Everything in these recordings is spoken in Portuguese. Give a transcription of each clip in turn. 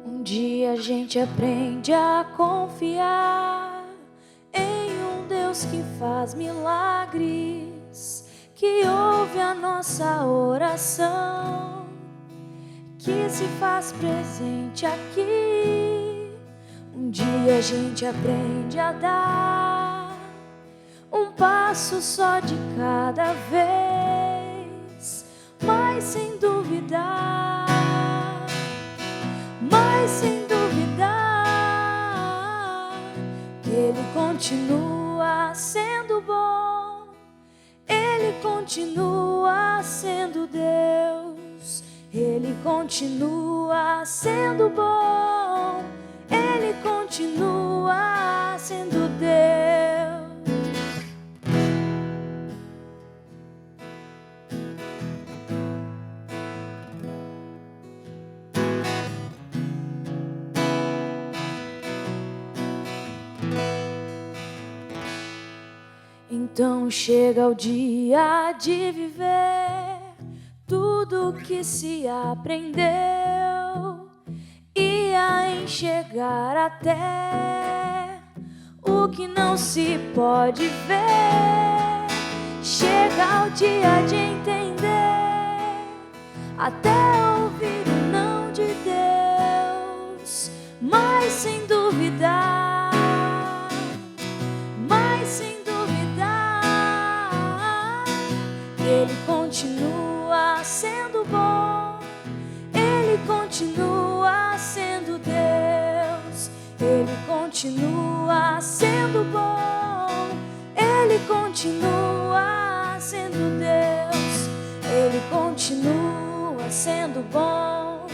Um dia a gente aprende a confiar em um Deus que faz milagres, que ouve a nossa oração, que se faz presente aqui. Um dia a gente aprende a dar um passo só de cada vez, mas sem duvidar, que Ele continua sendo bom, Ele continua sendo Deus, Ele continua sendo bom, Ele continua sendo Deus. Então chega o dia de viver tudo que se aprendeu e a enxergar até o que não se pode ver. Chega o dia de entender, até ouvir o não de Deus, mas sem duvidar, Ele continua sendo bom, Ele continua sendo Deus, Ele continua sendo bom, Ele continua sendo Deus, Ele continua sendo bom,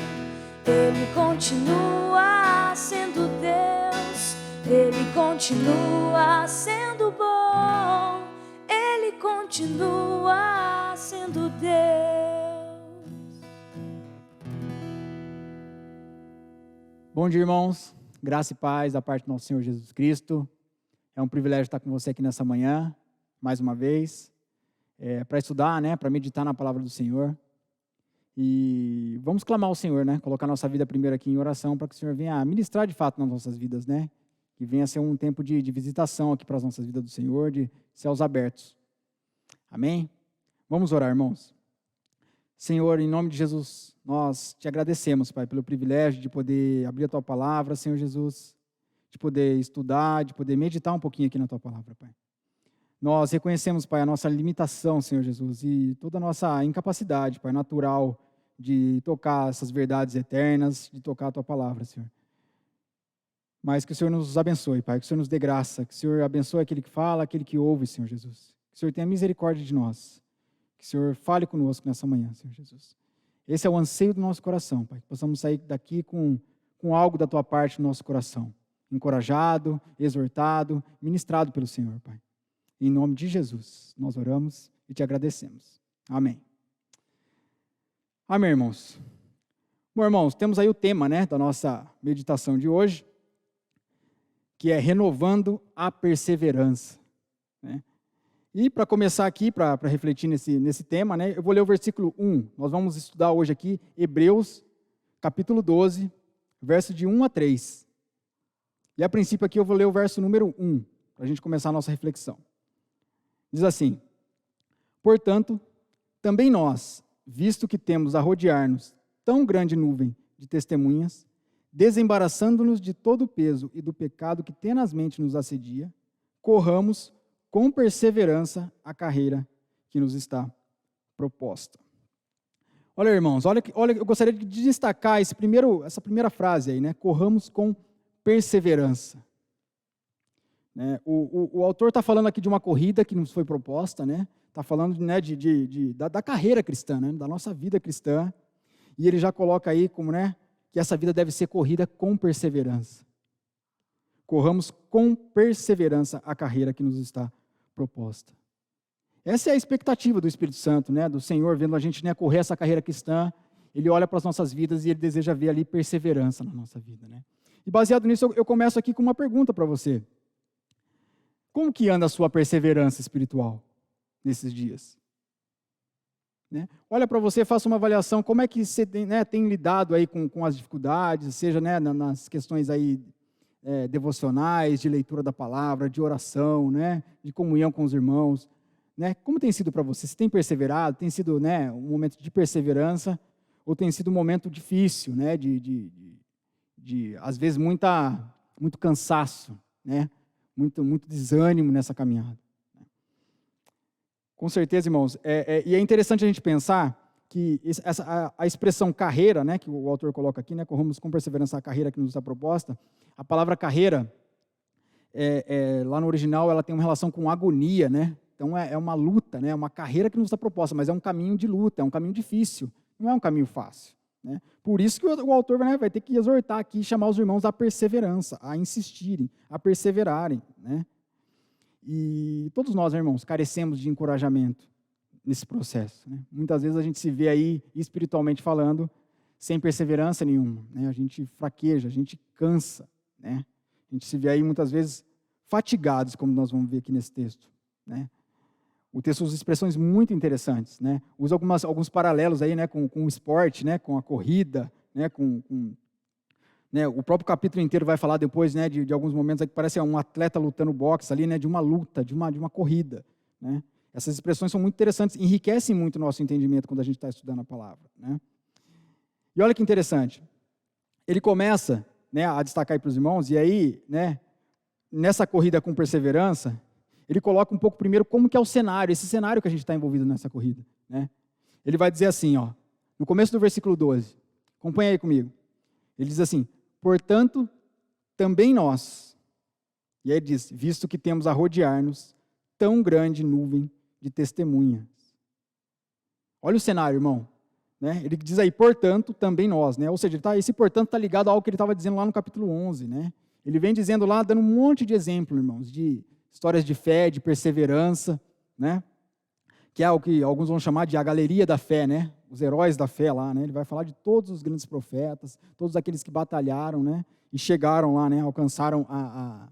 Ele continua sendo Deus, Ele continua sendo bom, Ele continua sendo Deus. Bom dia, irmãos. Graça e paz da parte do nosso Senhor Jesus Cristo. É um privilégio estar com você aqui nessa manhã, mais uma vez, para estudar, para meditar na palavra do Senhor. E vamos clamar ao Senhor, colocar nossa vida primeiro aqui em oração, para que o Senhor venha ministrar de fato nas nossas vidas, que venha ser um tempo de visitação aqui para as nossas vidas do Senhor, de céus abertos. Amém? Vamos orar, irmãos. Senhor, em nome de Jesus, nós te agradecemos, Pai, pelo privilégio de poder abrir a Tua palavra, Senhor Jesus, de poder estudar, de poder meditar um pouquinho aqui na Tua palavra, Pai. Nós reconhecemos, Pai, a nossa limitação, Senhor Jesus, e toda a nossa incapacidade, Pai, natural, de tocar essas verdades eternas, de tocar a Tua palavra, Senhor. Mas que o Senhor nos abençoe, Pai, que o Senhor nos dê graça, que o Senhor abençoe aquele que fala, aquele que ouve, Senhor Jesus. Que o Senhor tenha misericórdia de nós. Que o Senhor fale conosco nessa manhã, Senhor Jesus. Esse é o anseio do nosso coração, Pai. Que possamos sair daqui com algo da Tua parte no nosso coração. Encorajado, exortado, ministrado pelo Senhor, Pai. Em nome de Jesus, nós oramos e te agradecemos. Amém. Amém, irmãos. Bom, irmãos, temos aí o tema, da nossa meditação de hoje, que é renovando a perseverança. E para começar aqui, para refletir nesse tema, eu vou ler o versículo 1. Nós vamos estudar hoje aqui Hebreus, capítulo 12, verso de 1 a 3. E a princípio aqui eu vou ler o verso número 1, para a gente começar a nossa reflexão. Diz assim: portanto, também nós, visto que temos a rodear-nos tão grande nuvem de testemunhas, desembaraçando-nos de todo o peso e do pecado que tenazmente nos assedia, corramos com perseverança a carreira que nos está proposta. Olha, irmãos, olha, eu gostaria de destacar essa primeira frase aí, corramos com perseverança. O autor está falando aqui de uma corrida que nos foi proposta, está falando da carreira cristã, da nossa vida cristã, e ele já coloca aí como que essa vida deve ser corrida com perseverança. Corramos com perseverança a carreira que nos está proposta. Essa é a expectativa do Espírito Santo, do Senhor, vendo a gente correr essa carreira cristã. Ele olha para as nossas vidas e Ele deseja ver ali perseverança na nossa vida. E baseado nisso, eu começo aqui com uma pergunta para você. Como que anda a sua perseverança espiritual nesses dias? né? Olha para você, faça uma avaliação, como é que você tem, né, tem lidado aí com as dificuldades, seja, né, nas questões aí devocionais, de leitura da palavra, de oração, né, de comunhão com os irmãos, né? Como tem sido para você? Você tem perseverado? Tem sido, né, um momento de perseverança ou tem sido um momento difícil, né, de às vezes muito cansaço, né? Muito desânimo nessa caminhada. Com certeza, irmãos. E é interessante a gente pensar que a expressão carreira, né, que o autor coloca aqui, né, corramos com perseverança a carreira que nos está proposta, a palavra carreira, lá no original, ela tem uma relação com agonia, né? Então, é uma luta, né? É uma carreira que nos está proposta, mas é um caminho de luta, é um caminho difícil, não é um caminho fácil, né? Por isso que o autor, né, vai ter que exortar aqui, chamar os irmãos à perseverança, a insistirem, a perseverarem, né? E todos nós, irmãos, carecemos de encorajamento nesse processo, né? Muitas vezes a gente se vê aí, espiritualmente falando, sem perseverança nenhuma, né? A gente fraqueja, a gente cansa, né? A gente se vê aí, muitas vezes, fatigados, como nós vamos ver aqui nesse texto, né? O texto usa expressões muito interessantes, né? Usa alguns paralelos aí, né, com o esporte, né, com a corrida, né, né, o próprio capítulo inteiro vai falar depois, né, de alguns momentos que parece um atleta lutando boxe ali, né, de uma luta, de uma corrida, né? Essas expressões são muito interessantes, enriquecem muito o nosso entendimento quando a gente está estudando a palavra, né? E olha que interessante, ele começa, né, a destacar aí para os irmãos, e aí, né, nessa corrida com perseverança, ele coloca um pouco primeiro como que é o cenário, esse cenário que a gente está envolvido nessa corrida, né? Ele vai dizer assim, ó, no começo do versículo 12, acompanha aí comigo. Ele diz assim, portanto, também nós, e aí ele diz, visto que temos a rodear-nos tão grande nuvem de testemunhas. Olha o cenário, irmão, né? Ele diz aí, portanto, também nós, né? Ou seja, esse portanto está ligado ao que ele estava dizendo lá no capítulo 11, né? Ele vem dizendo lá, dando um monte de exemplo, irmãos, de histórias de fé, de perseverança, né? Que é o que alguns vão chamar de a galeria da fé, né? Os heróis da fé lá, né? Ele vai falar de todos os grandes profetas, todos aqueles que batalharam, né? E chegaram lá, né? Alcançaram a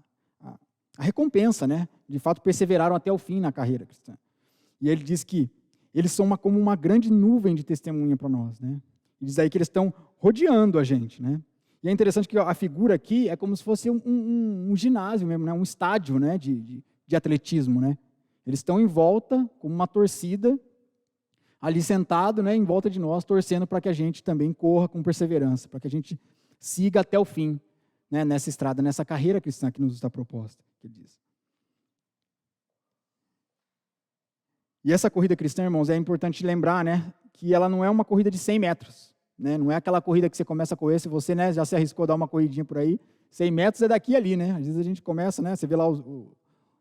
recompensa, né? De fato, perseveraram até o fim na carreira cristã. E ele diz que eles são como uma grande nuvem de testemunha para nós, né? Ele diz aí que eles estão rodeando a gente, né? E é interessante que a figura aqui é como se fosse um ginásio mesmo, né? Um estádio, né? de atletismo, né? Eles estão em volta, como uma torcida, ali sentado, né? Em volta de nós, torcendo para que a gente também corra com perseverança, para que a gente siga até o fim, né? Nessa estrada, nessa carreira cristã que nos está proposta, que ele diz. E essa corrida cristã, irmãos, é importante lembrar, né? Que ela não é uma corrida de 100 metros. Né? Não é aquela corrida que você começa a correr, se você, né, já se arriscou a dar uma corridinha por aí, 100 metros é daqui e ali, né? Às vezes a gente começa, né, você vê lá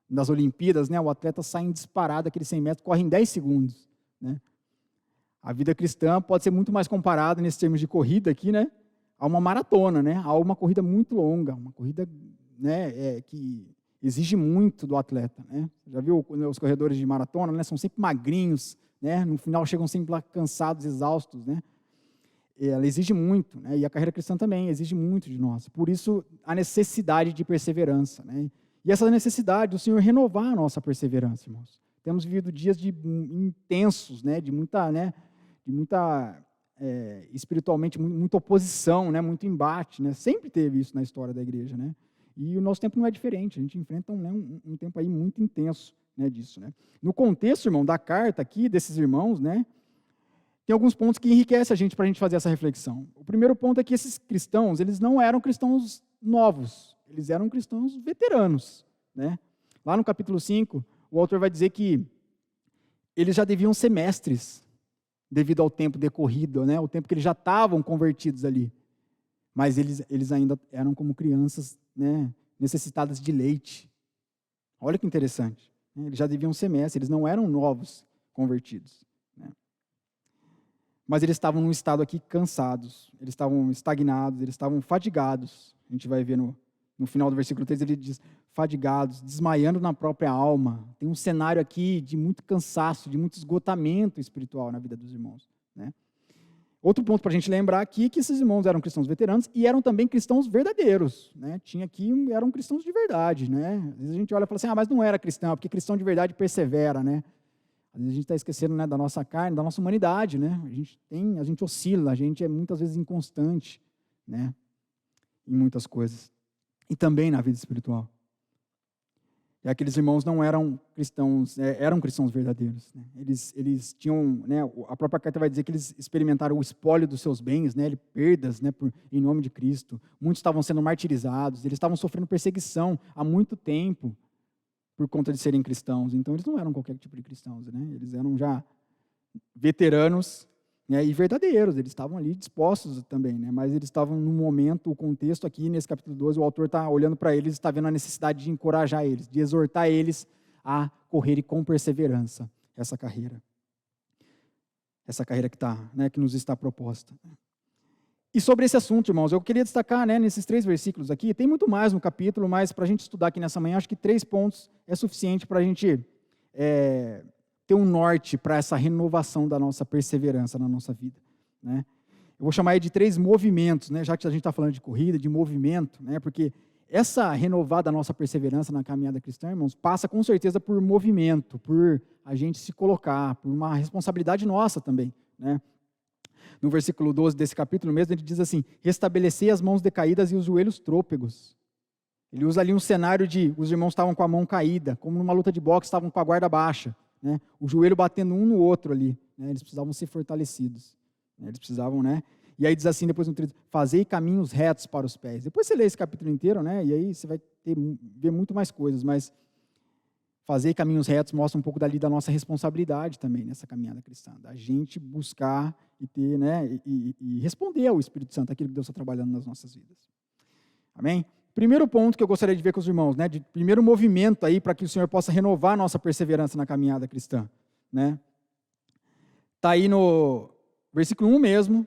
nas Olimpíadas, né, o atleta sai disparado, aqueles 100 metros, corre em 10 segundos. Né? A vida cristã pode ser muito mais comparada, nesses termos de corrida aqui, né, a uma maratona, né, a uma corrida muito longa, uma corrida, né, que exige muito do atleta. Né? Já viu os corredores de maratona, né, são sempre magrinhos, né, no final chegam sempre lá cansados, exaustos, né? Ela exige muito, né? E a carreira cristã também exige muito de nós. Por isso, a necessidade de perseverança, né? E essa necessidade do Senhor renovar a nossa perseverança, irmãos. Temos vivido dias intensos, né? De muita espiritualmente, muita oposição, né? Muito embate, né? Sempre teve isso na história da igreja, né? E o nosso tempo não é diferente. A gente enfrenta um tempo aí muito intenso, né? Disso, né? No contexto, irmão, da carta aqui, desses irmãos, né? Tem alguns pontos que enriquecem a gente para a gente fazer essa reflexão. O primeiro ponto é que esses cristãos, eles não eram cristãos novos, eles eram cristãos veteranos. Né? Lá no capítulo 5, o autor vai dizer que eles já deviam ser mestres, devido ao tempo decorrido, né? O tempo que eles já estavam convertidos ali. Mas eles ainda eram como crianças, né? Necessitadas de leite. Olha que interessante. Né? Eles já deviam ser mestres, eles não eram novos convertidos. Mas eles estavam num estado aqui cansados, eles estavam estagnados, eles estavam fadigados. A gente vai ver no final do versículo 3, ele diz, fadigados, desmaiando na própria alma. Tem um cenário aqui de muito cansaço, de muito esgotamento espiritual na vida dos irmãos. Né? Outro ponto para a gente lembrar aqui é que esses irmãos eram cristãos veteranos e eram também cristãos verdadeiros. Né? Tinha aqui, eram cristãos de verdade. Né? Às vezes a gente olha e fala assim, mas não era cristão, porque cristão de verdade persevera, né? Às vezes a gente está esquecendo, né, da nossa carne, da nossa humanidade, né? A gente oscila, a gente é muitas vezes inconstante, né, em muitas coisas. E também na vida espiritual. E aqueles irmãos não eram cristãos, eram cristãos verdadeiros, né? Eles tinham, né, a própria carta vai dizer que eles experimentaram o espólio dos seus bens, né, perdas, né, em nome de Cristo. Muitos estavam sendo martirizados, eles estavam sofrendo perseguição há muito tempo por conta de serem cristãos. Então, eles não eram qualquer tipo de cristãos, né? Eles eram já veteranos, né, e verdadeiros. Eles estavam ali dispostos também, né? Mas eles estavam no momento, o contexto aqui, nesse capítulo 12, o autor está olhando para eles, está vendo a necessidade de encorajar eles, de exortar eles a correrem com perseverança essa carreira que está, né, que nos está proposta. E sobre esse assunto, irmãos, eu queria destacar, né, nesses 3 versículos aqui, tem muito mais no capítulo, mas para a gente estudar aqui nessa manhã, acho que 3 pontos é suficiente para a gente ter um norte para essa renovação da nossa perseverança na nossa vida, né? Eu vou chamar aí de 3 movimentos, né, já que a gente está falando de corrida, de movimento, né, porque essa renovada nossa perseverança na caminhada cristã, irmãos, passa com certeza por movimento, por a gente se colocar, por uma responsabilidade nossa também, né? No versículo 12 desse capítulo mesmo, ele diz assim: restabelecer as mãos decaídas e os joelhos trôpegos. Ele usa ali um cenário de os irmãos estavam com a mão caída, como numa luta de boxe, estavam com a guarda baixa, né? O joelho batendo um no outro ali, né? Eles precisavam ser fortalecidos, né? Eles precisavam, né? E aí diz assim, depois no 13, fazei caminhos retos para os pés. Depois você lê esse capítulo inteiro, né? E aí você vai ver muito mais coisas, mas fazer caminhos retos mostra um pouco dali da nossa responsabilidade também nessa caminhada cristã, da gente buscar e ter, né, e responder ao Espírito Santo aquilo que Deus está trabalhando nas nossas vidas. Amém? Primeiro ponto que eu gostaria de ver com os irmãos, né, de primeiro movimento aí para que o Senhor possa renovar a nossa perseverança na caminhada cristã, né? Está aí no versículo 1 mesmo,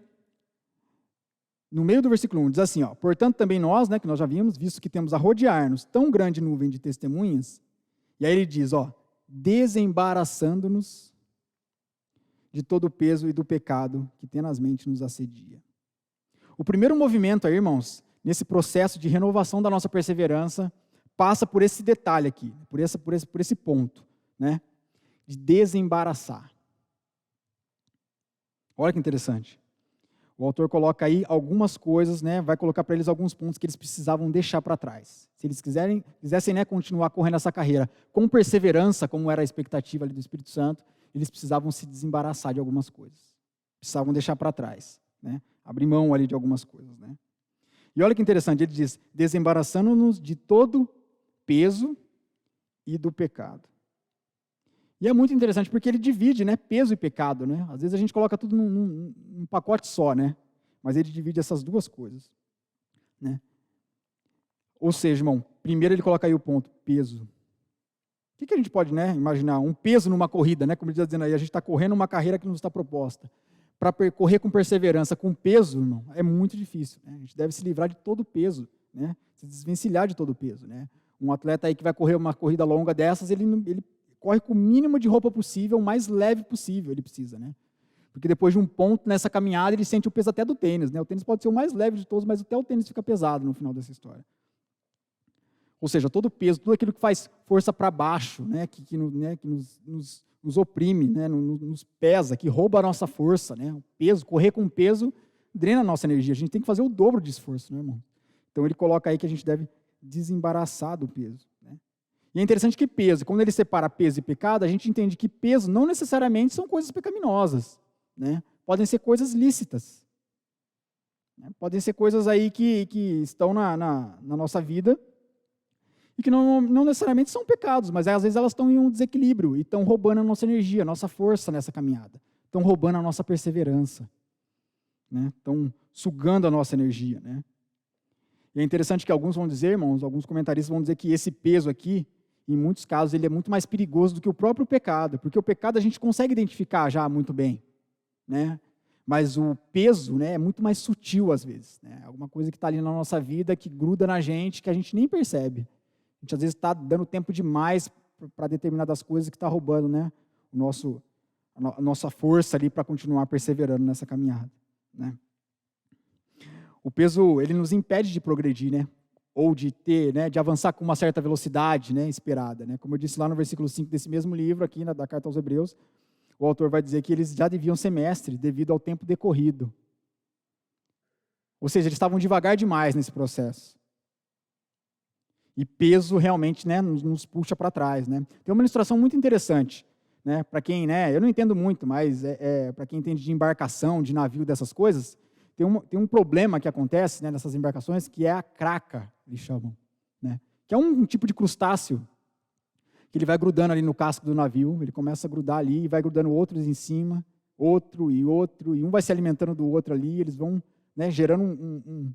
no meio do versículo 1, diz assim, ó, portanto também nós, né, que nós já vimos, visto que temos a rodear-nos tão grande nuvem de testemunhas. E aí ele diz, ó, desembaraçando-nos de todo o peso e do pecado que tenazmente nos assedia. O primeiro movimento aí, irmãos, nesse processo de renovação da nossa perseverança, passa por esse detalhe aqui, por esse ponto, né, de desembaraçar. Olha que interessante. O autor coloca aí algumas coisas, né, vai colocar para eles alguns pontos que eles precisavam deixar para trás. Se eles quisessem, né, continuar correndo essa carreira com perseverança, como era a expectativa ali do Espírito Santo, eles precisavam se desembaraçar de algumas coisas. Precisavam deixar para trás, né, abrir mão ali de algumas coisas, né. E olha que interessante, ele diz, desembaraçando-nos de todo peso e do pecado. E é muito interessante porque ele divide, né, peso e pecado, né? Às vezes a gente coloca tudo num pacote só, né? Mas ele divide essas duas coisas, né? Ou seja, irmão, primeiro ele coloca aí o ponto, peso. O que a gente pode, né, imaginar? Um peso numa corrida, né? Como ele está dizendo aí, a gente está correndo uma carreira que nos está proposta. Para correr com perseverança, com peso, irmão, é muito difícil, né? A gente deve se livrar de todo o peso, né? Se desvencilhar de todo o peso, né? Um atleta aí que vai correr uma corrida longa dessas, ele corre com o mínimo de roupa possível, o mais leve possível ele precisa, né? Porque depois de um ponto nessa caminhada, ele sente o peso até do tênis, né? O tênis pode ser o mais leve de todos, mas até o tênis fica pesado no final dessa história. Ou seja, todo o peso, tudo aquilo que faz força para baixo, né? Que nos oprime, né? Nos pesa, que rouba a nossa força, né? O peso, correr com peso, drena a nossa energia. A gente tem que fazer o dobro de esforço, né, irmão? Então ele coloca aí que a gente deve desembaraçar do peso. E é interessante que peso, quando ele separa peso e pecado, a gente entende que peso não necessariamente são coisas pecaminosas, né? Podem ser coisas lícitas, né? Podem ser coisas aí que estão na nossa vida e que não necessariamente são pecados, mas às vezes elas estão em um desequilíbrio e estão roubando a nossa energia, a nossa força nessa caminhada, estão roubando a nossa perseverança, né? Estão sugando a nossa energia, né? E é interessante que alguns vão dizer, irmãos, alguns comentaristas vão dizer que esse peso aqui, em muitos casos, ele é muito mais perigoso do que o próprio pecado, porque o pecado a gente consegue identificar já muito bem, né? Mas o peso, né, é muito mais sutil às vezes, né? Alguma coisa que está ali na nossa vida, que gruda na gente, que a gente nem percebe. A gente às vezes está dando tempo demais para determinadas coisas que está roubando, né, a nossa força ali para continuar perseverando nessa caminhada, né? O peso, ele nos impede de progredir, né? ou de ter, né, de avançar com uma certa velocidade, né, esperada, né? Como eu disse lá no versículo 5 desse mesmo livro, aqui da carta aos Hebreus, o autor vai dizer que eles já deviam ser mestres devido ao tempo decorrido. Ou seja, eles estavam devagar demais nesse processo. E peso realmente, né, nos puxa para trás, né? Tem uma ilustração muito interessante, né? Para quem, né, eu não entendo muito, mas para quem entende de embarcação, de navio, dessas coisas, tem um problema que acontece, né, nessas embarcações, que é a craca, eles chamam, né? Que é um tipo de crustáceo que ele vai grudando ali no casco do navio, ele começa a grudar ali e vai grudando outros em cima, outro, e um vai se alimentando do outro ali, eles vão, né, gerando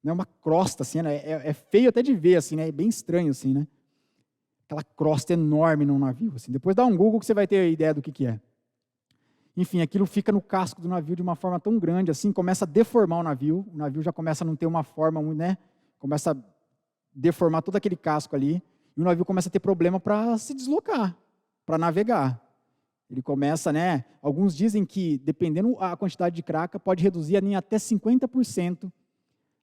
né, uma crosta, assim, né? É feio até de ver, assim, né? É bem estranho, assim, né? Aquela crosta enorme num navio, assim. Depois dá um Google que você vai ter a ideia do que é. Enfim, aquilo fica no casco do navio de uma forma tão grande, assim, começa a deformar o navio já começa a não ter uma forma, né? Começa a deformar todo aquele casco ali, e o navio começa a ter problema para se deslocar, para navegar. Ele começa, né? Alguns dizem que, dependendo a quantidade de craca, pode reduzir em até 50%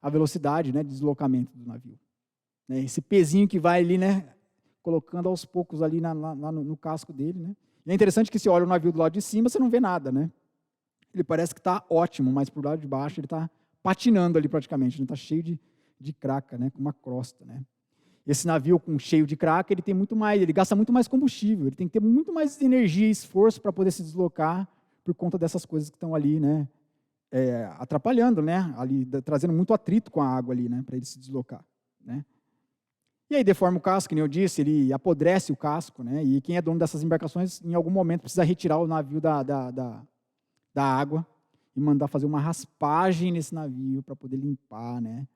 a velocidade, né, de deslocamento do navio. Esse pezinho que vai ali, né, colocando aos poucos ali lá no casco dele, né? E é interessante que se olha o navio do lado de cima, você não vê nada, né? Ele parece que está ótimo, mas por lado de baixo ele está patinando ali praticamente, ele está cheio de craca, né, com uma crosta, né? Esse navio cheio de craca, ele gasta muito mais combustível, ele tem que ter muito mais energia e esforço para poder se deslocar por conta dessas coisas que estão ali, né, atrapalhando, né, ali, trazendo muito atrito com a água ali, né, para ele se deslocar, né. E aí deforma o casco, que nem eu disse, ele apodrece o casco, né, e quem é dono dessas embarcações, em algum momento, precisa retirar o navio da água e mandar fazer uma raspagem nesse navio para poder limpar, né.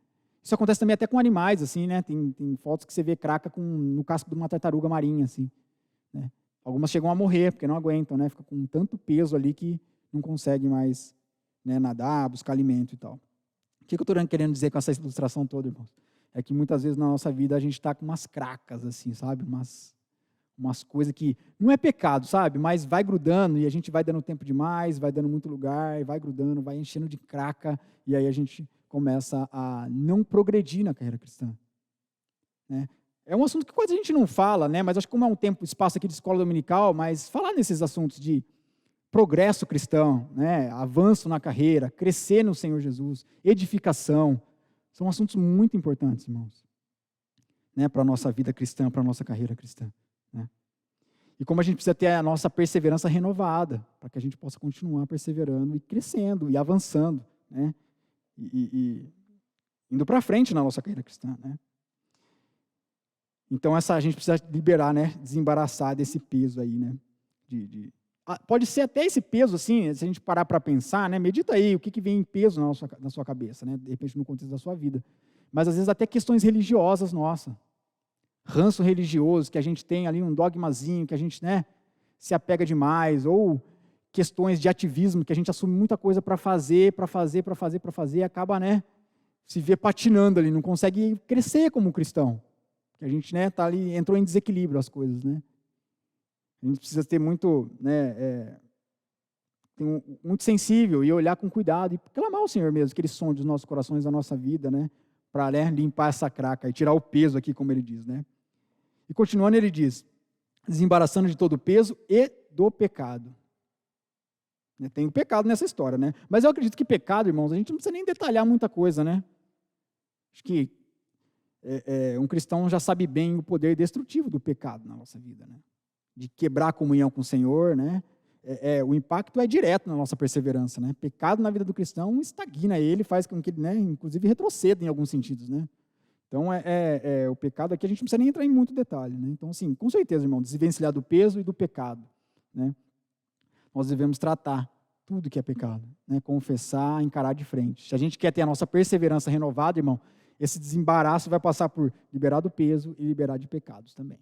Isso acontece também até com animais, assim, né? Tem fotos que você vê craca no casco de uma tartaruga marinha, assim, né? Algumas chegam a morrer, porque não aguentam, né? Fica com tanto peso ali que não consegue mais, né, nadar, buscar alimento e tal. O que eu estou querendo dizer com essa ilustração toda, irmãos? É que muitas vezes na nossa vida a gente está com umas cracas, assim, sabe? Umas coisas que não é pecado, sabe? Mas vai grudando e a gente vai dando tempo demais, vai dando muito lugar, vai grudando, vai enchendo de craca, e aí a gente começa a não progredir na carreira cristã, né? É um assunto que quase a gente não fala, né? Mas acho que como é um espaço aqui de escola dominical, mas falar nesses assuntos de progresso cristão, né? Avanço na carreira, crescer no Senhor Jesus, edificação, são assuntos muito importantes, irmãos, né? Para a nossa vida cristã, para a nossa carreira cristã, né? E como a gente precisa ter a nossa perseverança renovada, para que a gente possa continuar perseverando e crescendo e avançando, né? E indo para frente na nossa carreira cristã, né? Então a gente precisa liberar, né? Desembaraçar desse peso aí, né? Pode ser até esse peso, assim, se a gente parar para pensar, né? Medita aí o que vem em peso na sua cabeça, né? De repente no contexto da sua vida. Mas às vezes até questões religiosas nossas. Ranço religioso que a gente tem ali, um dogmazinho que a gente, né, se apega demais, ou questões de ativismo, que a gente assume muita coisa para fazer, e acaba, né, se vê patinando ali, não consegue crescer como cristão. Porque a gente, né, tá ali, entrou em desequilíbrio as coisas, né. A gente precisa ter muito, né, muito sensível e olhar com cuidado e clamar ao Senhor mesmo, que Ele sonde os nossos corações, a nossa vida, né, para, né, limpar essa craca e tirar o peso aqui, como ele diz, né. E continuando, ele diz, desembaraçando de todo o peso e do pecado. Tem o pecado nessa história, né? Mas eu acredito que pecado, irmãos, a gente não precisa nem detalhar muita coisa, né? Acho que um cristão já sabe bem o poder destrutivo do pecado na nossa vida, né? De quebrar a comunhão com o Senhor, né? O impacto é direto na nossa perseverança, né? Pecado na vida do cristão estagna ele, faz com que ele, né, inclusive, retroceda em alguns sentidos, né? Então, o pecado aqui, a gente não precisa nem entrar em muito detalhe, né? Então, assim, com certeza, irmão, desvencilhar do peso e do pecado, né? Nós devemos tratar tudo que é pecado, né? Confessar, encarar de frente. Se a gente quer ter a nossa perseverança renovada, irmão, esse desembaraço vai passar por liberar do peso e liberar de pecados também.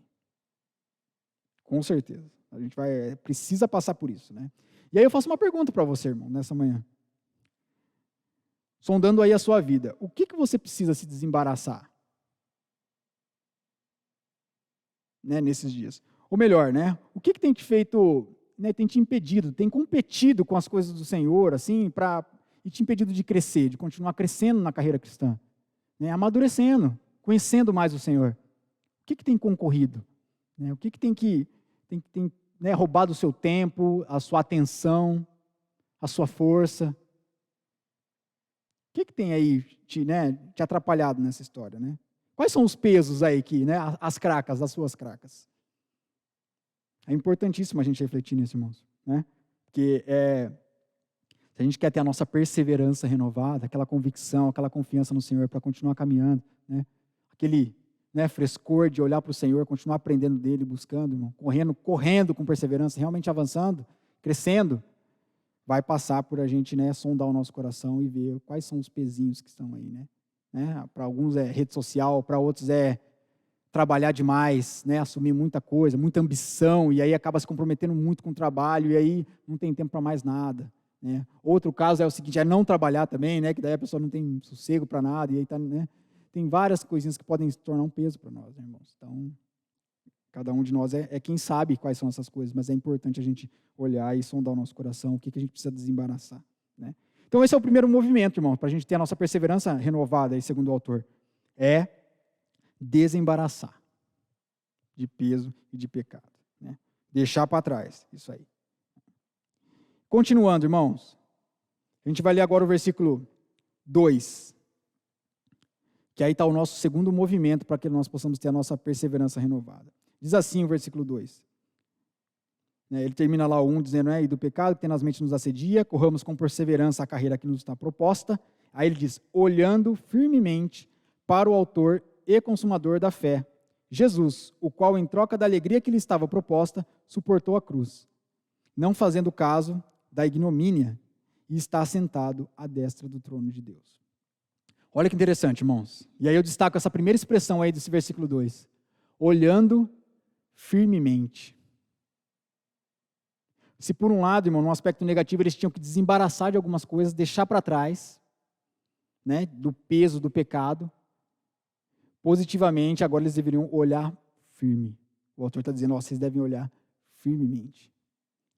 Com certeza. A gente precisa passar por isso, né? E aí eu faço uma pergunta para você, irmão, nessa manhã. Sondando aí a sua vida, o que você precisa se desembaraçar? Né, nesses dias. Ou melhor, né? O que tem te feito, né, tem te impedido, tem competido com as coisas do Senhor, assim, e te impedido de crescer, de continuar crescendo na carreira cristã, né, amadurecendo, conhecendo mais o Senhor. O que tem concorrido? Né? O que tem né, roubado o seu tempo, a sua atenção, a sua força? O que tem aí te atrapalhado nessa história? Né? Quais são os pesos aí né, as cracas, as suas cracas? É importantíssimo a gente refletir nisso, irmãos. Né? Porque se a gente quer ter a nossa perseverança renovada, aquela convicção, aquela confiança no Senhor para continuar caminhando, né? Aquele frescor de olhar para o Senhor, continuar aprendendo dele, buscando, irmão, correndo com perseverança, realmente avançando, crescendo, vai passar por a gente sondar o nosso coração e ver quais são os pezinhos que estão aí. Né? Para alguns é rede social, para outros é trabalhar demais, assumir muita coisa, muita ambição, e aí acaba se comprometendo muito com o trabalho, e aí não tem tempo para mais nada. Né? Outro caso é o seguinte, é não trabalhar também, que daí a pessoa não tem sossego para nada, e aí tem várias coisinhas que podem se tornar um peso para nós, irmãos. Então, cada um de nós é quem sabe quais são essas coisas, mas é importante a gente olhar e sondar o nosso coração, o que a gente precisa desembaraçar. Né? Então, esse é o primeiro movimento, irmão, para a gente ter a nossa perseverança renovada, aí, segundo o autor, é desembaraçar de peso e de pecado. Né? Deixar para trás, isso aí. Continuando, irmãos, a gente vai ler agora o versículo 2, que aí está o nosso segundo movimento para que nós possamos ter a nossa perseverança renovada. Diz assim o versículo 2. Ele termina lá o 1 dizendo, e do pecado que tenazmente nos assedia, corramos com perseverança a carreira que nos está proposta. Aí ele diz, olhando firmemente para o autor e consumador da fé, Jesus, o qual, em troca da alegria que lhe estava proposta, suportou a cruz, não fazendo caso da ignomínia, e está sentado à destra do trono de Deus. Olha que interessante, irmãos. E aí eu destaco essa primeira expressão aí desse versículo 2. Olhando firmemente. Se por um lado, irmão, num aspecto negativo, eles tinham que desembaraçar de algumas coisas, deixar para trás, do peso do pecado, positivamente, agora eles deveriam olhar firme. O autor está dizendo, vocês devem olhar firmemente.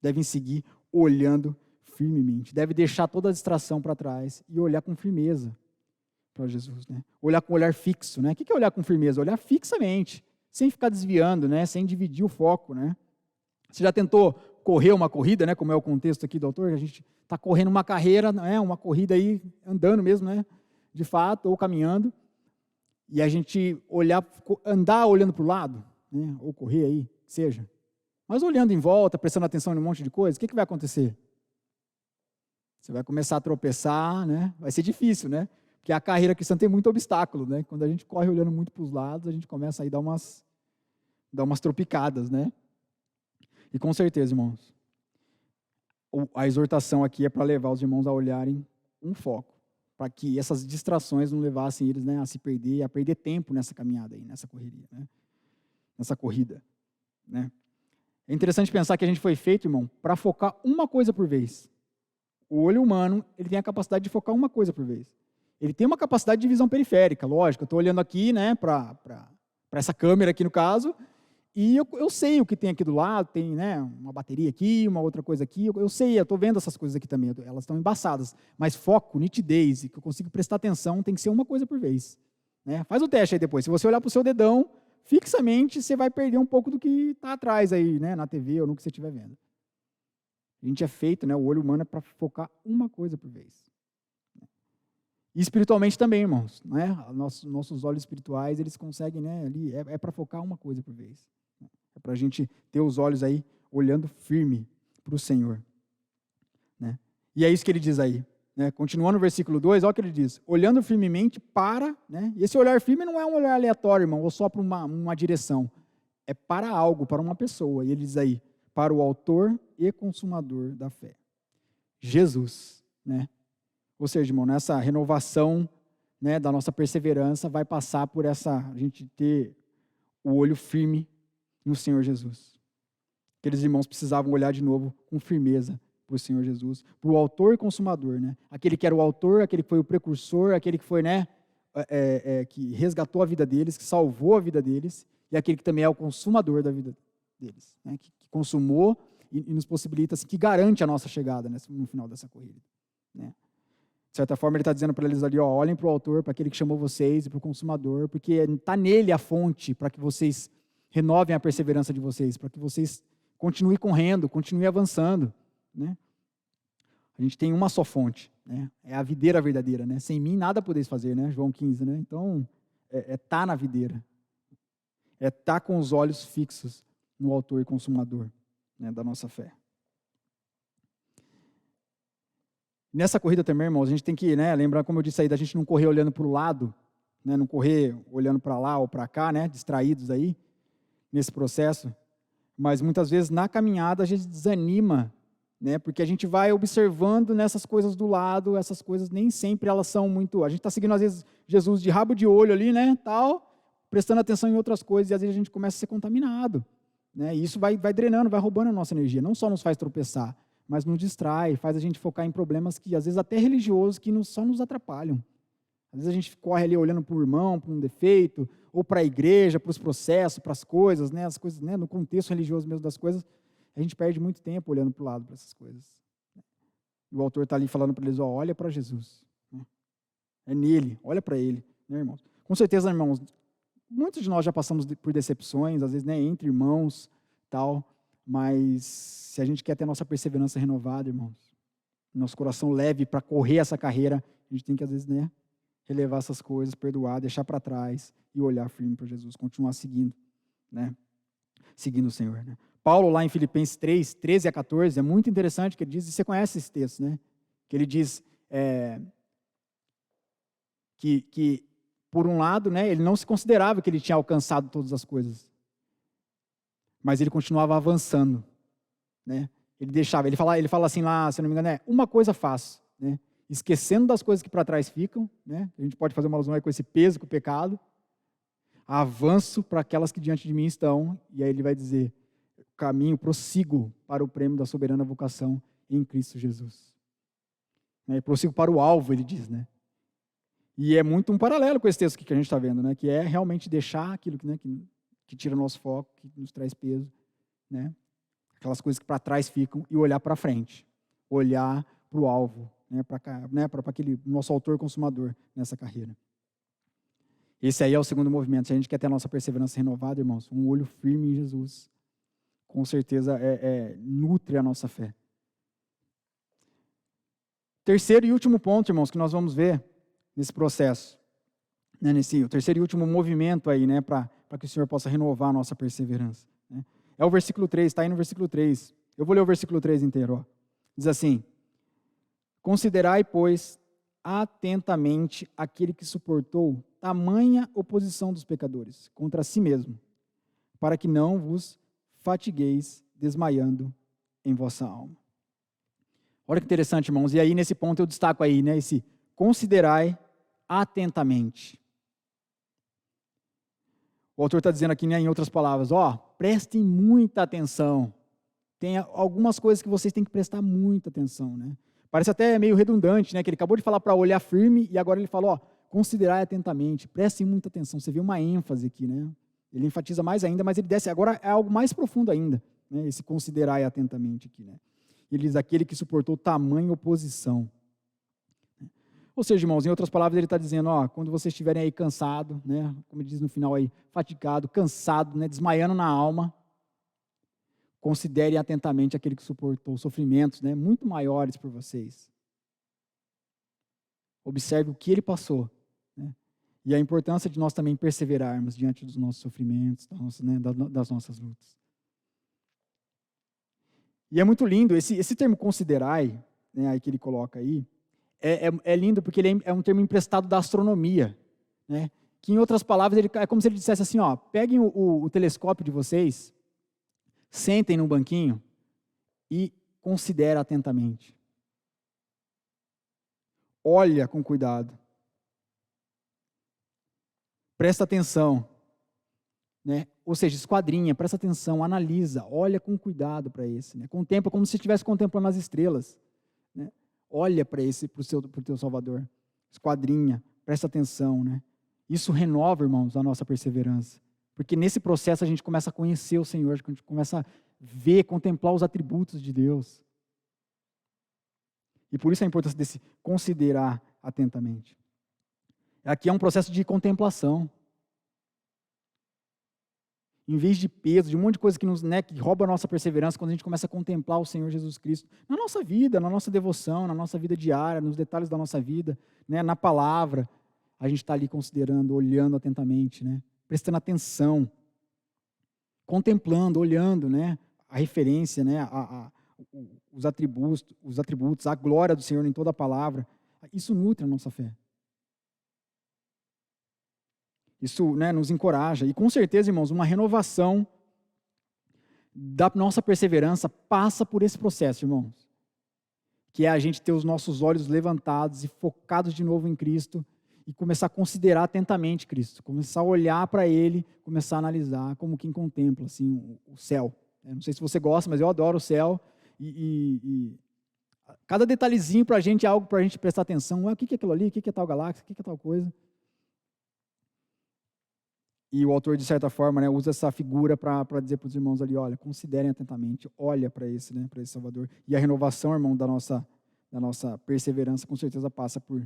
Devem seguir olhando firmemente. Devem deixar toda a distração para trás e olhar com firmeza para Jesus. Olhar com olhar fixo. O que é olhar com firmeza? Olhar fixamente, sem ficar desviando, sem dividir o foco. Você já tentou correr uma corrida, como é o contexto aqui do autor? A gente está correndo uma carreira, uma corrida aí, andando mesmo, de fato, ou caminhando, e a gente andar olhando para o lado, ou correr aí, que seja, mas olhando em volta, prestando atenção em um monte de coisa, o que vai acontecer? Você vai começar a tropeçar, vai ser difícil, porque a carreira cristã tem muito obstáculo, Quando a gente corre olhando muito para os lados, a gente começa aí a dar umas tropicadas, E com certeza, irmãos, a exortação aqui é para levar os irmãos a olharem um foco, para que essas distrações não levassem eles a se perder, a perder tempo nessa caminhada aí, nessa correria, nessa corrida. É interessante pensar que a gente foi feito, irmão, para focar uma coisa por vez. O olho humano, ele tem a capacidade de focar uma coisa por vez. Ele tem uma capacidade de visão periférica, lógico. Eu estou olhando aqui, para essa câmera aqui no caso, e eu sei o que tem aqui do lado, tem uma bateria aqui, uma outra coisa aqui, eu sei, eu estou vendo essas coisas aqui também, elas estão embaçadas, mas foco, nitidez, e que eu consigo prestar atenção, tem que ser uma coisa por vez. Faz o teste aí depois, se você olhar para o seu dedão, fixamente, você vai perder um pouco do que está atrás aí, na TV ou no que você estiver vendo. A gente é feito, o olho humano é para focar uma coisa por vez. E espiritualmente também, irmãos, nossos olhos espirituais, eles conseguem, ali, é para focar uma coisa por vez. É para a gente ter os olhos aí olhando firme para o Senhor. E é isso que ele diz aí. Continuando no versículo 2, olha o que ele diz. Olhando firmemente para... E esse olhar firme não é um olhar aleatório, irmão, ou só para uma direção. É para algo, para uma pessoa. E ele diz aí, para o autor e consumador da fé. Jesus. Ou seja, irmão, nessa renovação da nossa perseverança, vai passar por a gente ter o olho firme no Senhor Jesus. Aqueles irmãos precisavam olhar de novo com firmeza para o Senhor Jesus, para o autor e consumador, aquele que era o autor, aquele que foi o precursor, aquele que foi, que resgatou a vida deles, que salvou a vida deles, e aquele que também é o consumador da vida deles, que consumou e nos possibilita, assim, que garante a nossa chegada no final dessa corrida. De certa forma, ele está dizendo para eles ali, ó, olhem para o autor, para aquele que chamou vocês e para o consumador, porque está nele a fonte para que vocês renovem a perseverança de vocês, para que vocês continuem correndo, continuem avançando, né? A gente tem uma só fonte, né? É a videira verdadeira, né? Sem mim nada podeis fazer, né? João 15, né? Então, tá na videira. Tá com os olhos fixos no autor e consumador, né, da nossa fé. Nessa corrida também, irmãos, a gente tem que, né, lembrar, como eu disse aí, da gente não correr olhando para o lado, né, não correr olhando para lá ou para cá, né, distraídos aí, nesse processo. Mas muitas vezes na caminhada a gente desanima, né, porque a gente vai observando nessas coisas do lado, essas coisas nem sempre elas são muito... A gente está seguindo às vezes Jesus de rabo de olho ali, né, tal, prestando atenção em outras coisas, e às vezes a gente começa a ser contaminado, né, e isso vai drenando, vai roubando a nossa energia, não só nos faz tropeçar, mas nos distrai, faz a gente focar em problemas que, às vezes, até religiosos, que só nos atrapalham. Às vezes a gente corre ali olhando para o irmão, para um defeito, ou para a igreja, para os processos, para as coisas, né, no contexto religioso mesmo das coisas, a gente perde muito tempo olhando para o lado para essas coisas. E o autor está ali falando para eles, ó, olha para Jesus. Né? É nele, olha para ele, né, irmãos? Com certeza, irmãos, muitos de nós já passamos por decepções, às vezes, né, entre irmãos, tal, mas se a gente quer ter nossa perseverança renovada, irmãos, nosso coração leve para correr essa carreira, a gente tem que, às vezes, né, relevar essas coisas, perdoar, deixar para trás e olhar firme para Jesus, continuar seguindo, né, seguindo o Senhor. Né? Paulo, lá em Filipenses 3, 13 a 14, é muito interessante que ele diz, e você conhece esse texto, né, que ele diz que, por um lado, né, ele não se considerava que ele tinha alcançado todas as coisas, mas ele continuava avançando, né? Ele fala assim lá, se não me engano, uma coisa faço, né? Esquecendo das coisas que para trás ficam, né? A gente pode fazer uma alusão aí com esse peso, com o pecado, avanço para aquelas que diante de mim estão, e aí ele vai dizer, prossigo para o prêmio da soberana vocação em Cristo Jesus. Né? Prossigo para o alvo, ele diz, né? E é muito um paralelo com esse texto que a gente está vendo, né? Que é realmente deixar aquilo que, né, que tira o nosso foco, que nos traz peso, né? Aquelas coisas que para trás ficam e olhar para frente, olhar para o alvo, né? Para aquele nosso autor consumador nessa carreira. Esse aí é o segundo movimento. Se a gente quer ter a nossa perseverança renovada, irmãos, um olho firme em Jesus, com certeza nutre a nossa fé. Terceiro e último ponto, irmãos, que nós vamos ver nesse processo, né? O terceiro e último movimento aí, né? Para que o Senhor possa renovar a nossa perseverança. Né? É o versículo 3, está aí no versículo 3. Eu vou ler o versículo 3 inteiro. Ó. Diz assim, considerai, pois, atentamente aquele que suportou tamanha oposição dos pecadores contra si mesmo, para que não vos fatigueis desmaiando em vossa alma. Olha que interessante, irmãos. E aí, nesse ponto, eu destaco aí, né? Esse considerai atentamente. O autor está dizendo aqui, né, em outras palavras, prestem muita atenção. Tem algumas coisas que vocês têm que prestar muita atenção, né? Parece até meio redundante, né? Que ele acabou de falar para olhar firme e agora ele fala, considerai atentamente, prestem muita atenção. Você vê uma ênfase aqui, né? Ele enfatiza mais ainda, mas ele desce. Agora é algo mais profundo ainda, né? Esse considerai atentamente aqui, né? Ele diz, aquele que suportou tamanha oposição. Ou seja, irmãos, em outras palavras, ele está dizendo, quando vocês estiverem aí cansado, né, como ele diz no final aí, fatigado, cansado, né, desmaiando na alma, considerem atentamente aquele que suportou sofrimentos, né, muito maiores por vocês. Observe o que ele passou, né, e a importância de nós também perseverarmos diante dos nossos sofrimentos, das nossas lutas. E é muito lindo, esse termo considerai, né, aí que ele coloca aí, é lindo porque ele é um termo emprestado da astronomia, né? Que, em outras palavras, é como se ele dissesse assim, peguem o telescópio de vocês, sentem num banquinho e considerem atentamente. Olha com cuidado. Presta atenção. Né? Ou seja, esquadrinha, presta atenção, analisa, olha com cuidado para esse. Né? Contempla como se estivesse contemplando as estrelas. Né? Olha para o teu Salvador. Esquadrinha, presta atenção, né? Isso renova, irmãos, a nossa perseverança. Porque nesse processo a gente começa a conhecer o Senhor, a gente começa a ver, contemplar os atributos de Deus. E por isso a importância desse considerar atentamente. Aqui é um processo de contemplação. Em vez de peso, de um monte de coisa que que rouba a nossa perseverança, quando a gente começa a contemplar o Senhor Jesus Cristo na nossa vida, na nossa devoção, na nossa vida diária, nos detalhes da nossa vida, né, na palavra, a gente está ali considerando, olhando atentamente, né, prestando atenção, contemplando, olhando, né, a referência, né, os atributos, a glória do Senhor em toda a palavra. Isso nutre a nossa fé. Isso, né, nos encoraja. E com certeza, irmãos, uma renovação da nossa perseverança passa por esse processo, irmãos. Que é a gente ter os nossos olhos levantados e focados de novo em Cristo e começar a considerar atentamente Cristo. Começar a olhar para Ele, começar a analisar como quem contempla assim, o céu. Eu não sei se você gosta, mas eu adoro o céu. E cada detalhezinho para a gente é algo para a gente prestar atenção. O que é aquilo ali? O que é tal galáxia? O que é tal coisa? E o autor, de certa forma, né, usa essa figura para dizer para os irmãos ali, olha, considerem atentamente, olha para esse Salvador. E a renovação, irmão, da nossa perseverança, com certeza passa por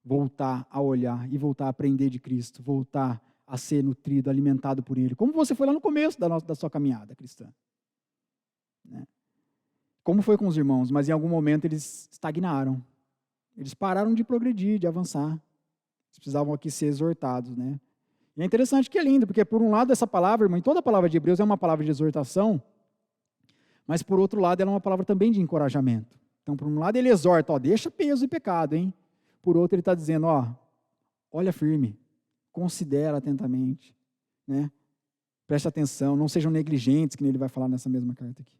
voltar a olhar e voltar a aprender de Cristo, voltar a ser nutrido, alimentado por Ele. Como você foi lá no começo da sua caminhada cristã. Né? Como foi com os irmãos, mas em algum momento eles estagnaram. Eles pararam de progredir, de avançar. Eles precisavam aqui ser exortados, né? E é interessante que é lindo, porque por um lado essa palavra, irmão, toda a palavra de Hebreus é uma palavra de exortação, mas por outro lado ela é uma palavra também de encorajamento. Então, por um lado ele exorta, deixa peso e pecado, hein? Por outro ele está dizendo, olha firme, considera atentamente, né? Preste atenção, não sejam negligentes, que ele vai falar nessa mesma carta aqui.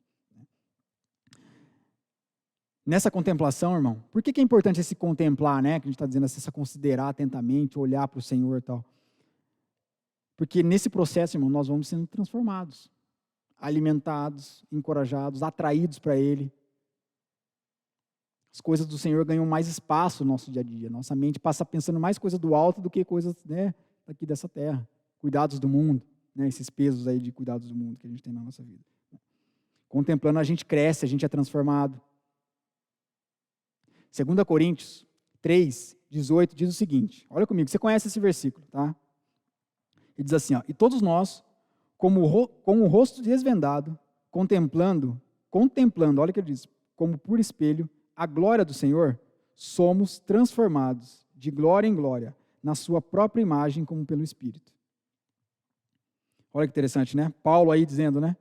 Nessa contemplação, irmão, por que é importante esse contemplar, né? Que a gente está dizendo assim, essa considerar atentamente, olhar para o Senhor e tal. Porque nesse processo, irmão, nós vamos sendo transformados, alimentados, encorajados, atraídos para Ele. As coisas do Senhor ganham mais espaço no nosso dia a dia. Nossa mente passa pensando mais coisas do alto do que coisas, né, daqui dessa terra. Cuidados do mundo, né, esses pesos aí de cuidados do mundo que a gente tem na nossa vida. Contemplando, a gente cresce, a gente é transformado. 2 Coríntios 3, 18 diz o seguinte, olha comigo, você conhece esse versículo, tá? Ele diz assim, e todos nós, com o rosto desvendado, contemplando, olha o que ele diz, como por espelho, a glória do Senhor, somos transformados de glória em glória, na sua própria imagem, como pelo Espírito. Olha que interessante, né? Paulo aí dizendo, né?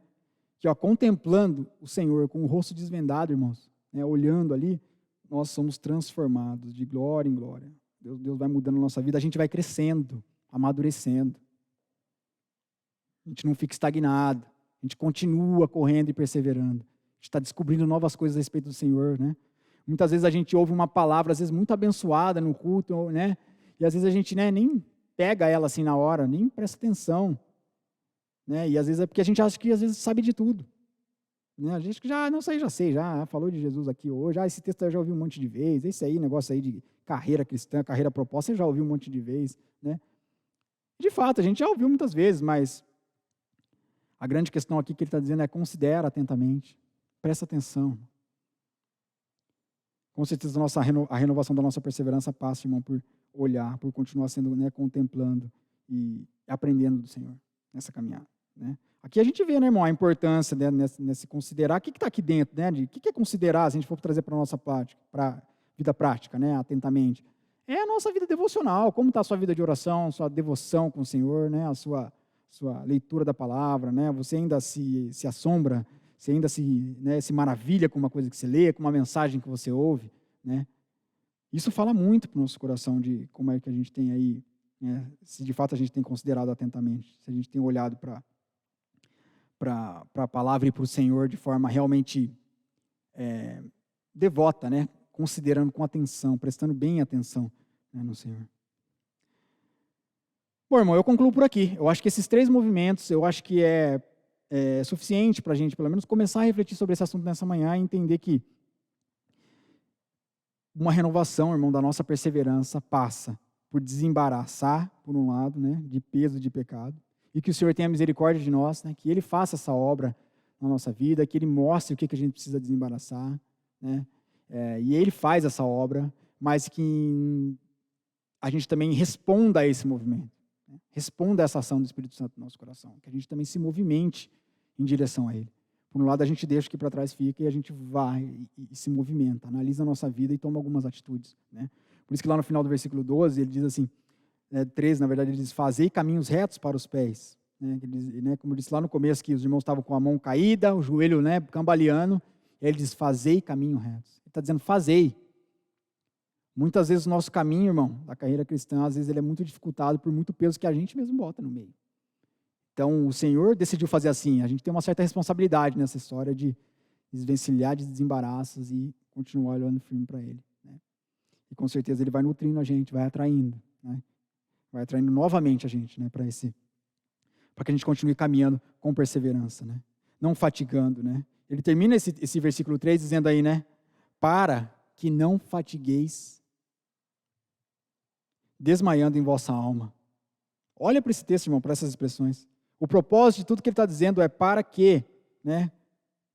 Que contemplando o Senhor com o rosto desvendado, irmãos, né, olhando ali, nós somos transformados de glória em glória. Deus vai mudando a nossa vida, a gente vai crescendo, amadurecendo. A gente não fica estagnado, a gente continua correndo e perseverando. A gente está descobrindo novas coisas a respeito do Senhor, né? Muitas vezes a gente ouve uma palavra, às vezes muito abençoada no culto, né? E às vezes a gente, né, nem pega ela assim na hora, nem presta atenção. Né? E às vezes é porque a gente acha que às vezes sabe de tudo. Né? A gente que já sei, já falou de Jesus aqui hoje, esse texto eu já ouvi um monte de vezes, esse aí, negócio aí de carreira cristã, carreira proposta, você já ouviu um monte de vezes. Né? De fato, a gente já ouviu muitas vezes, mas a grande questão aqui que ele está dizendo é considera atentamente, presta atenção. Com certeza a renovação da nossa perseverança passa, irmão, por olhar, por continuar sendo, né, contemplando e aprendendo do Senhor nessa caminhada. Né? Aqui a gente vê, né, irmão, a importância, né, nesse considerar. O que está aqui dentro? Né, o que é considerar, se a gente for trazer para a nossa vida prática, né, atentamente? É a nossa vida devocional. Como está a sua vida de oração, sua devoção com o Senhor, né, a sua leitura da palavra, né? Você ainda se assombra, você ainda se maravilha com uma coisa que você lê, com uma mensagem que você ouve, né? Isso fala muito para o nosso coração de como é que a gente tem aí, né? Se de fato a gente tem considerado atentamente, se a gente tem olhado para a palavra e para o Senhor de forma realmente devota, né? Considerando com atenção, prestando bem atenção, né, no Senhor. Bom, irmão, eu concluo por aqui. Eu acho que esses 3 movimentos, eu acho que é suficiente para a gente, pelo menos, começar a refletir sobre esse assunto nessa manhã e entender que uma renovação, irmão, da nossa perseverança passa por desembaraçar, por um lado, né, de peso de pecado, e que o Senhor tenha misericórdia de nós, né, que Ele faça essa obra na nossa vida, que Ele mostre o que a gente precisa desembaraçar, né, e Ele faz essa obra, mas que a gente também responda a esse movimento, né? Responda a essa ação do Espírito Santo no nosso coração, que a gente também se movimente em direção a Ele. Por um lado, a gente deixa o que para trás fica e a gente vai e se movimenta, analisa a nossa vida e toma algumas atitudes, né? Por isso que lá no final do versículo 12, ele diz assim, 13, na verdade, ele diz, fazei caminhos retos para os pés. Né? Ele diz, né, como eu disse lá no começo, que os irmãos estavam com a mão caída, o joelho, né, cambaleando, e ele diz, fazei caminhos retos. Ele está dizendo, fazei. Muitas vezes o nosso caminho, irmão, da carreira cristã, às vezes ele é muito dificultado por muito peso que a gente mesmo bota no meio. Então, o Senhor decidiu fazer assim. A gente tem uma certa responsabilidade nessa história de desvencilhar de desembaraços e continuar olhando firme para Ele. Né? E com certeza Ele vai nutrindo a gente, vai atraindo, né? Vai atraindo novamente a gente, né, para que a gente continue caminhando com perseverança, né? Não fatigando, né? Ele termina esse versículo 3 dizendo aí, né? Para que não fatigueis, desmaiando em vossa alma. Olha para esse texto, irmão, para essas expressões. O propósito de tudo que ele está dizendo é para que, né?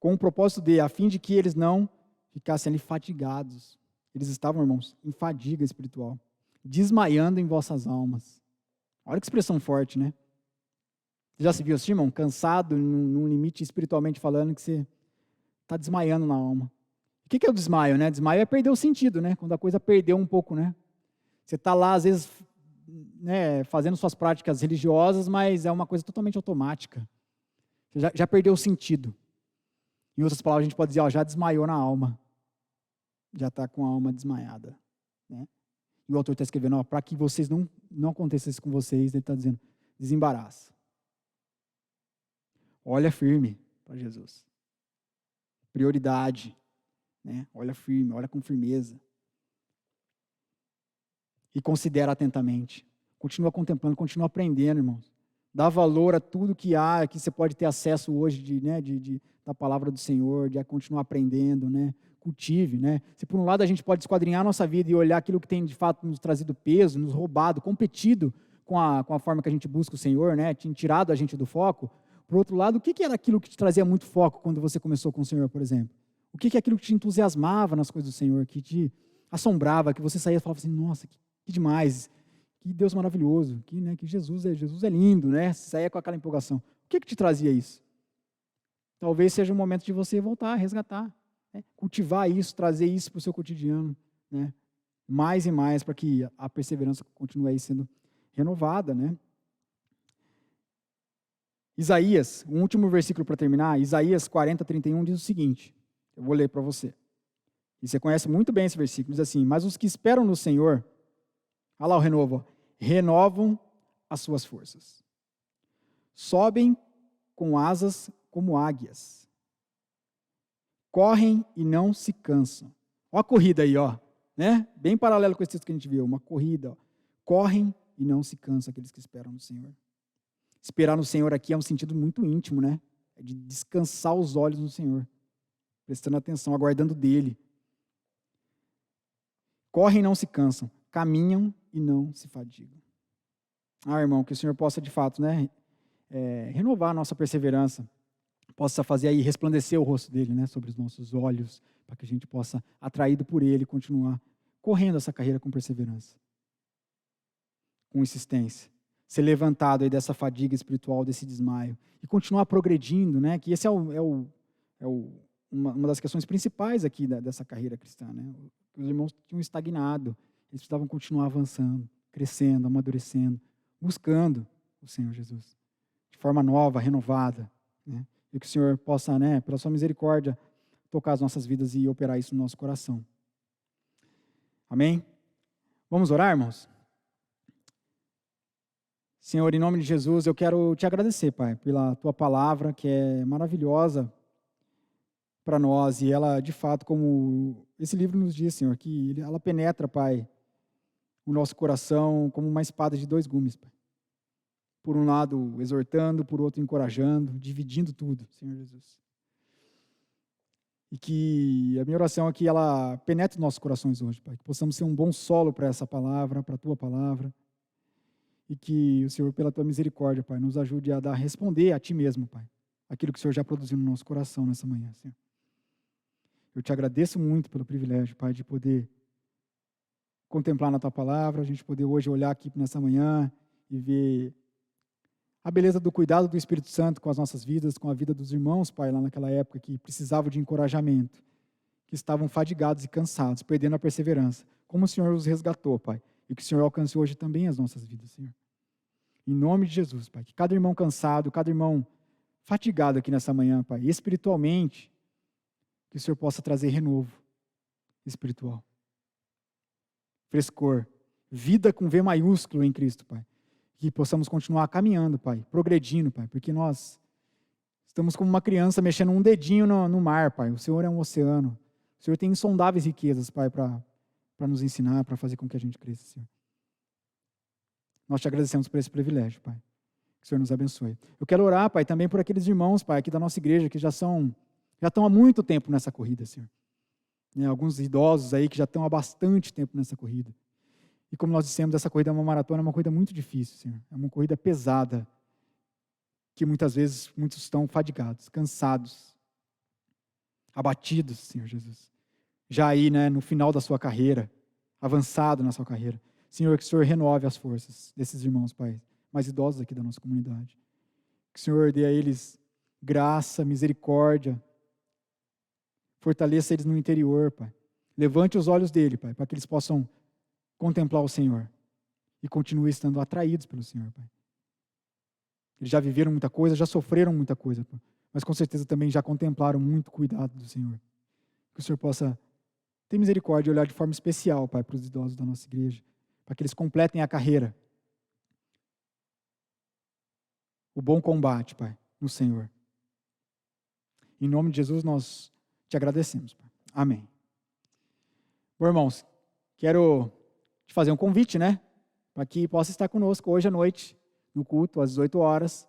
Com o propósito a fim de que eles não ficassem ali fatigados. Eles estavam, irmãos, em fadiga espiritual. Desmaiando em vossas almas. Olha que expressão forte, né? Você já se viu assim, irmão? Cansado, num limite espiritualmente falando, que você está desmaiando na alma. O que é o desmaio, né? Desmaio é perder o sentido, né? Quando a coisa perdeu um pouco, né? Você está lá, às vezes, né, fazendo suas práticas religiosas, mas é uma coisa totalmente automática. Você já perdeu o sentido. Em outras palavras, a gente pode dizer, ó, já desmaiou na alma. Já está com a alma desmaiada, né? E o autor está escrevendo, para que vocês não aconteça isso com vocês, ele está dizendo, desembaraça. Olha firme para Jesus. Prioridade, né? Olha firme, olha com firmeza. E considera atentamente. Continua contemplando, continua aprendendo, irmãos. Dá valor a tudo que há, que você pode ter acesso hoje da palavra do Senhor, de continuar aprendendo, né? Cultive, né? Se por um lado a gente pode esquadrinhar a nossa vida e olhar aquilo que tem de fato nos trazido peso, nos roubado, competido com a forma que a gente busca o Senhor, né? Tinha tirado a gente do foco. Por outro lado, o que era aquilo que te trazia muito foco quando você começou com o Senhor, por exemplo? O que é aquilo que te entusiasmava nas coisas do Senhor, que te assombrava, que você saía e falava assim, nossa, que demais, que Deus maravilhoso, que Jesus é lindo, né? Você saía com aquela empolgação. O que te trazia isso? Talvez seja o momento de você voltar, resgatar, né? Cultivar isso, trazer isso para o seu cotidiano, né? Mais e mais, para que a perseverança continue aí sendo renovada, né? Isaías, o último versículo para terminar, Isaías 40, 31 diz o seguinte, eu vou ler para você. E você conhece muito bem esse versículo, diz assim, mas os que esperam no Senhor, olha lá o renovo, renovam as suas forças. Sobem com asas como águias. Correm e não se cansam. Olha a corrida aí, ó, né? Bem paralelo com esse texto que a gente viu, uma corrida. Ó. Correm e não se cansam aqueles que esperam no Senhor. Esperar no Senhor aqui é um sentido muito íntimo, né? É de descansar os olhos no Senhor. Prestando atenção, aguardando dele. Correm e não se cansam. Caminham e não se fadigam. Irmão, que o Senhor possa de fato, né? Renovar a nossa perseverança. Possa fazer aí resplandecer o rosto dele, né? Sobre os nossos olhos. Para que a gente possa, atraído por ele, continuar correndo essa carreira com perseverança. Com insistência. Ser levantado aí dessa fadiga espiritual, desse desmaio, e continuar progredindo, né? Que esse uma das questões principais aqui dessa carreira cristã, né? Os irmãos tinham estagnado, eles precisavam continuar avançando, crescendo, amadurecendo, buscando o Senhor Jesus, de forma nova, renovada, né? E que o Senhor possa, né, pela sua misericórdia, tocar as nossas vidas e operar isso no nosso coração. Amém? Vamos orar, irmãos? Senhor, em nome de Jesus, eu quero te agradecer, Pai, pela tua palavra, que é maravilhosa para nós, e ela, de fato, como esse livro nos diz, Senhor, que ela penetra, Pai, o nosso coração como uma espada de dois gumes, Pai. Por um lado, exortando, por outro, encorajando, dividindo tudo, Senhor Jesus. E que a minha oração é que ela penetre os nossos corações hoje, Pai, que possamos ser um bom solo para essa palavra, para a tua palavra. E que o Senhor, pela tua misericórdia, Pai, nos ajude a responder a ti mesmo, Pai, aquilo que o Senhor já produziu no nosso coração nessa manhã, Senhor. Eu te agradeço muito pelo privilégio, Pai, de poder contemplar na Tua palavra, a gente poder hoje olhar aqui nessa manhã e ver a beleza do cuidado do Espírito Santo com as nossas vidas, com a vida dos irmãos, Pai, lá naquela época que precisavam de encorajamento, que estavam fadigados e cansados, perdendo a perseverança. Como o Senhor os resgatou, Pai, e que o Senhor alcance hoje também as nossas vidas, Senhor. Em nome de Jesus, Pai, que cada irmão cansado, cada irmão fatigado aqui nessa manhã, Pai, espiritualmente, que o Senhor possa trazer renovo espiritual, frescor, vida com V maiúsculo em Cristo, Pai. Que possamos continuar caminhando, Pai, progredindo, Pai, porque nós estamos como uma criança mexendo um dedinho no mar, Pai. O Senhor é um oceano. O Senhor tem insondáveis riquezas, Pai, para nos ensinar, para fazer com que a gente cresça, Senhor. Nós te agradecemos por esse privilégio, Pai. Que o Senhor nos abençoe. Eu quero orar, Pai, também por aqueles irmãos, Pai, aqui da nossa igreja, que já estão há muito tempo nessa corrida, Senhor. Alguns idosos aí que já estão há bastante tempo nessa corrida. E como nós dissemos, essa corrida é uma maratona, é uma corrida muito difícil, Senhor. É uma corrida pesada, que muitas vezes muitos estão fadigados, cansados, abatidos, Senhor Jesus. Já aí, no final da sua carreira, avançado na sua carreira. Senhor, que o Senhor renove as forças desses irmãos, Pai, mais idosos aqui da nossa comunidade. Que o Senhor dê a eles graça, misericórdia, fortaleça eles no interior, Pai. Levante os olhos dele, Pai, para que eles possam contemplar o Senhor e continuem estando atraídos pelo Senhor, Pai. Eles já viveram muita coisa, já sofreram muita coisa, Pai, mas com certeza também já contemplaram muito cuidado do Senhor. Que o Senhor possa ter misericórdia e olhar de forma especial, Pai, para os idosos da nossa igreja, para que eles completem a carreira, o bom combate, Pai, no Senhor. Em nome de Jesus nós te agradecemos, Pai. Amém. Bom, irmãos, quero te fazer um convite, para que possa estar conosco hoje à noite, no culto, às 18 horas,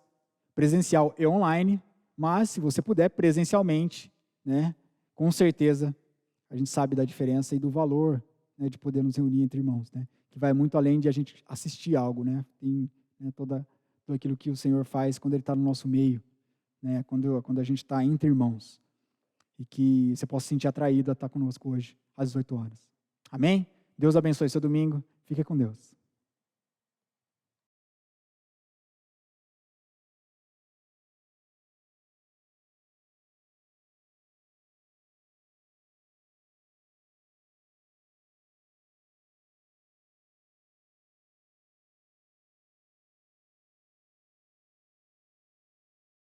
presencial e online, mas se você puder, presencialmente, com certeza, a gente sabe da diferença e do valor, de poder nos reunir entre irmãos, que vai muito além de a gente assistir algo, Tem todo aquilo que o Senhor faz quando Ele está no nosso meio, quando a gente está entre irmãos, e que você possa se sentir atraído a estar conosco hoje, às 18 horas. Amém? Deus abençoe seu domingo. Fique com Deus.